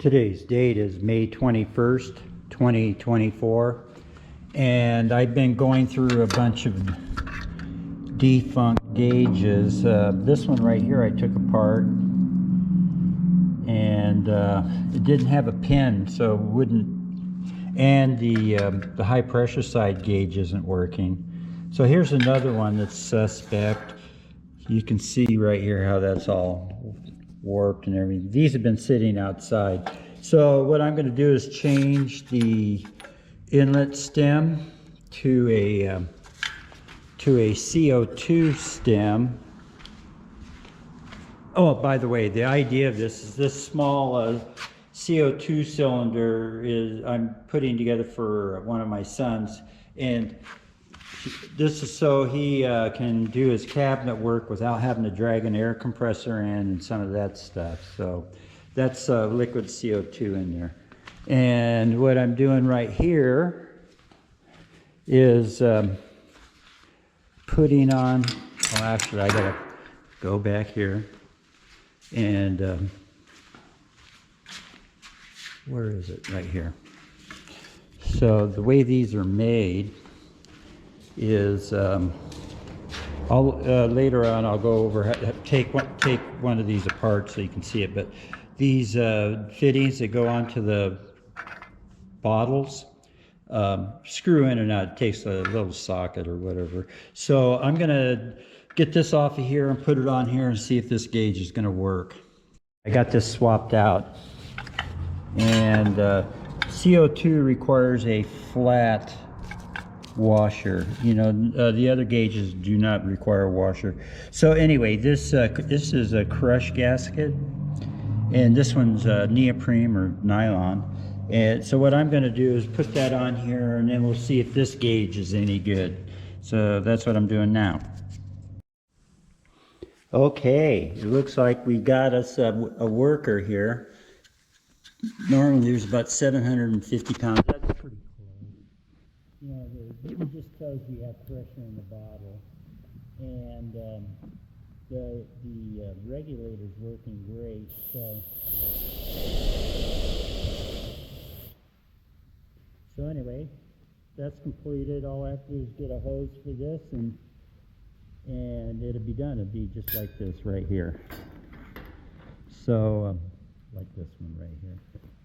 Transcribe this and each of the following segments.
Today's date is May 21st, 2024, and I've been going through a bunch of defunct gauges. This one right here I took apart, and it didn't have a pin, so it wouldn't, and the high pressure side gauge isn't working. So here's another one that's suspect. You can see right here how that's all warped and everything. These have been sitting outside. So what I'm going to do is change the inlet stem to a CO2 stem. Oh, by the way, the idea of this is this small CO2 cylinder I'm putting together for one of my sons, and this is so he can do his cabinet work without having to drag an air compressor in and some of that stuff. So that's liquid CO2 in there. And what I'm doing right here is putting on, well, actually I gotta go back here and where is it? Right here. So the way these are made is later on I'll go over take one of these apart so you can see it, but these fittings that go onto the bottles screw in and out. It takes a little socket or whatever. So I'm gonna get this off of here and put it on here and see if this gauge is gonna work. I got this swapped out, and CO2 requires a flat washer. You know, the other gauges do not require a washer. So anyway, this is a crush gasket, and this one's neoprene or nylon. And so what I'm going to do is put that on here, and then we'll see if this gauge is any good. So that's what I'm doing now. Okay, it looks like we got us a worker here. Normally there's about 750 pounds. That's pretty close. You know, it just tells you have pressure in the bottle, and the regulator's working great. So anyway, that's completed. All I have to do is get a hose for this, and it'll be done. It'll be just like this right here. So like this one right here.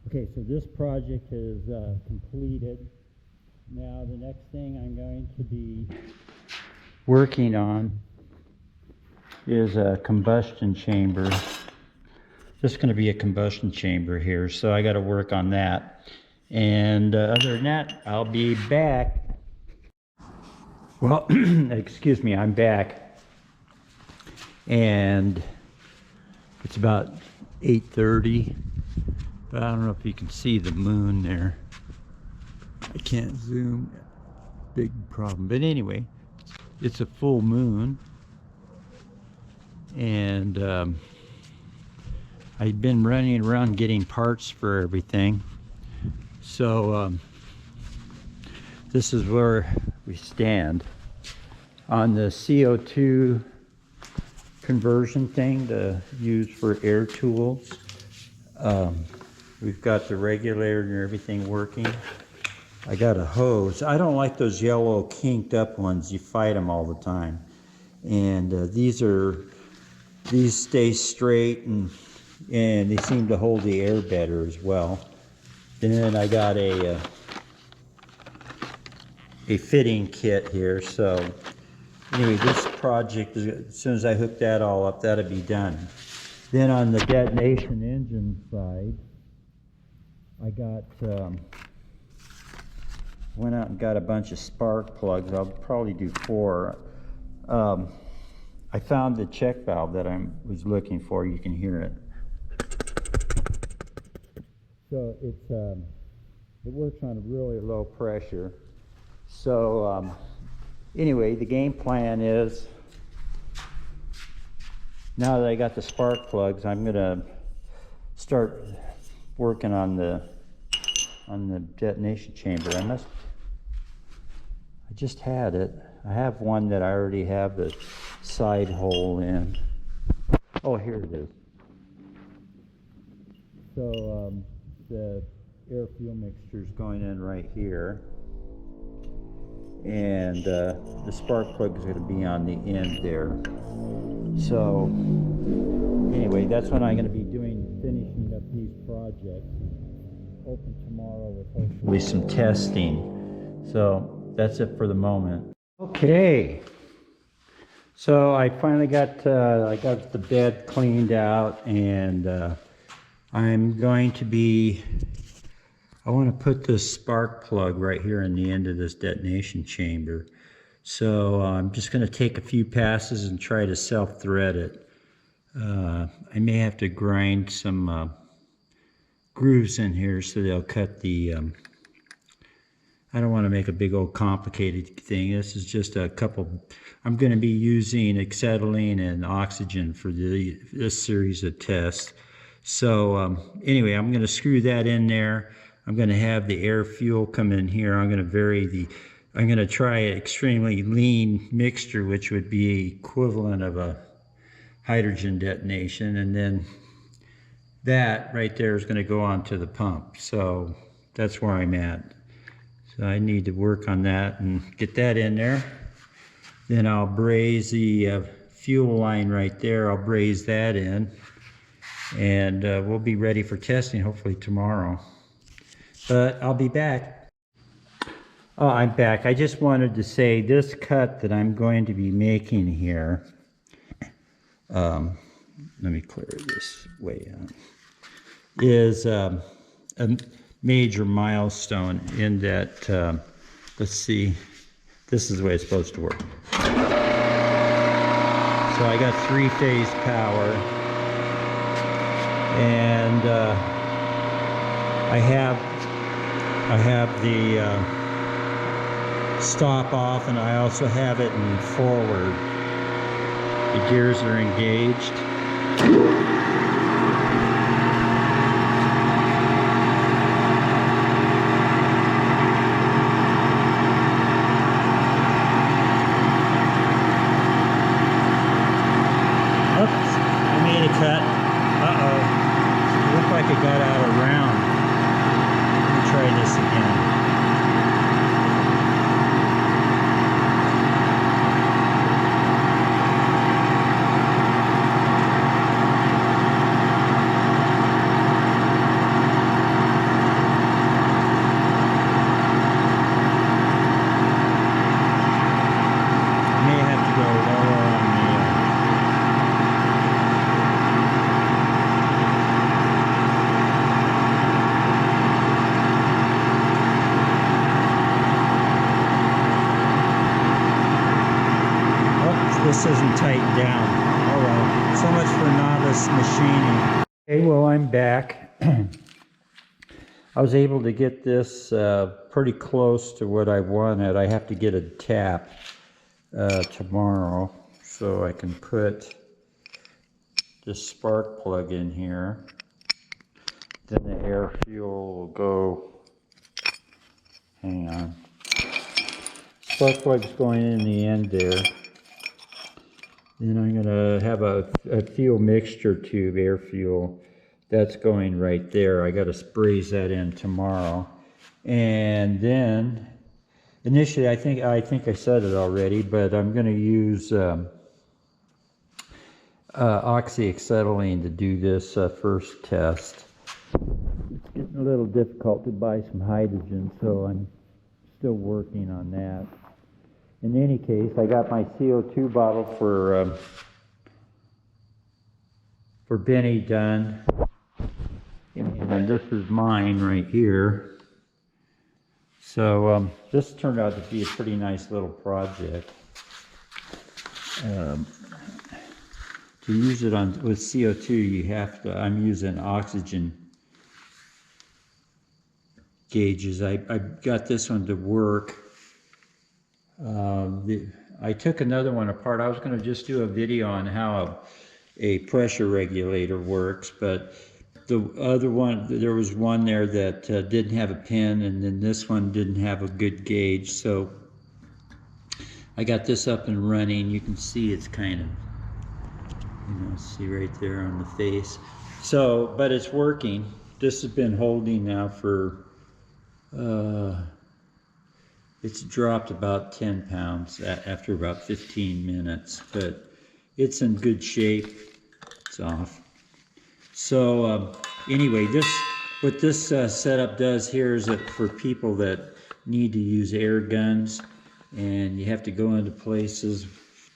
Okay, so this project is completed. Now the next thing I'm going to be working on is a combustion chamber. This is going to be a combustion chamber here, so I got to work on that. And other than that, I'll be back. Well, excuse me, I'm back. And it's about 8:30. But I don't know if you can see the moon there. I can't zoom. Big problem. But anyway, it's a full moon. And I've been running around getting parts for everything. So this is where we stand on the CO2 conversion thing to use for air tools. We've got the regulator and everything working. I got a hose. I don't like those yellow kinked up ones. You fight them all the time. And these stay straight, and they seem to hold the air better as well. Then I got a fitting kit here. So anyway, this project, as soon as I hook that all up, that'll be done. Then on the Detonation engine side, I got went out and got a bunch of spark plugs. I'll probably do 4. I found the check valve that I was looking for. You can hear it. So it works on a really low pressure. So anyway, the game plan is, now that I got the spark plugs, I'm gonna start working on the detonation chamber. I just had it. I have one that I already have the side hole in. Oh, here it is. So air fuel mixtures going in right here, and the spark plug is going to be on the end there. So anyway, that's what I'm going to be doing, finishing up these projects. Open tomorrow with hopefully some testing. So that's it for the moment. Okay. So I finally got the bed cleaned out, and I'm going to be, I want to put this spark plug right here in the end of this detonation chamber. So I'm just going to take a few passes and try to self-thread it. I may have to grind some grooves in here so they'll cut the, I don't want to make a big old complicated thing. This is just a couple, I'm going to be using acetylene and oxygen for this series of tests. So anyway, I'm going to screw that in there. I'm going to have the air fuel come in here. I'm going to try an extremely lean mixture, which would be equivalent of a hydrogen detonation. And then that right there is going to go onto the pump. So that's where I'm at. So I need to work on that and get that in there. Then I'll braze the fuel line right there. I'll braze that in. And we'll be ready for testing hopefully tomorrow. But I'll be back. Oh, I'm back. I just wanted to say this cut that I'm going to be making here. Let me clear this way out. Is a major milestone in that, let's see, this is the way it's supposed to work. So I got 3-phase power, and I have the stop off, and I also have it in forward. The gears are engaged. Cut. Uh-oh. It looked like it got out of round. Let me try this again. I may have to go lower on the this isn't tightened down. Oh well, so much for novice machining. Okay, well I'm back. I was able to get this pretty close to what I wanted. I have to get a tap tomorrow so I can put this spark plug in here. Then the air fuel will go, hang on. Spark plug's going in the end there. Then I'm going to have a fuel mixture tube, air fuel, that's going right there. I got to sprays that in tomorrow. And then, initially, I think I said it already, but I'm going to use oxyacetylene to do this first test. It's getting a little difficult to buy some hydrogen, so I'm still working on that. In any case, I got my CO2 bottle for Benny done, and this is mine right here. So this turned out to be a pretty nice little project. To use it with CO2, you have to. I'm using oxygen gauges. I got this one to work. I took another one apart. I was going to just do a video on how a pressure regulator works, but the other one, there was one there that didn't have a pin, and then this one didn't have a good gauge. So I got this up and running. You can see it's kind of, see right there on the face. So, but it's working. This has been holding now for, it's dropped about 10 pounds after about 15 minutes, but it's in good shape. It's off. So anyway, what this setup does here is that for people that need to use air guns and you have to go into places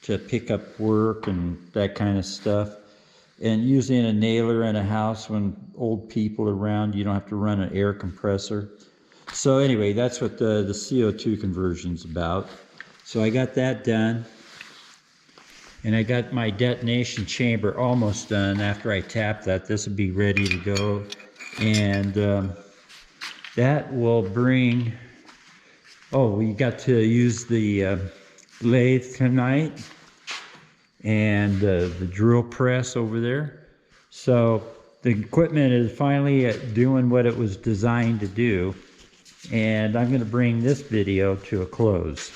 to pick up work and that kind of stuff, and using a nailer in a house when old people are around, you don't have to run an air compressor. So anyway, that's what the CO2 conversion's about. So I got that done. And I got my detonation chamber almost done. After I tap that, this will be ready to go. And that will bring, oh, we got to use the lathe tonight and the drill press over there. So the equipment is finally doing what it was designed to do. And I'm going to bring this video to a close.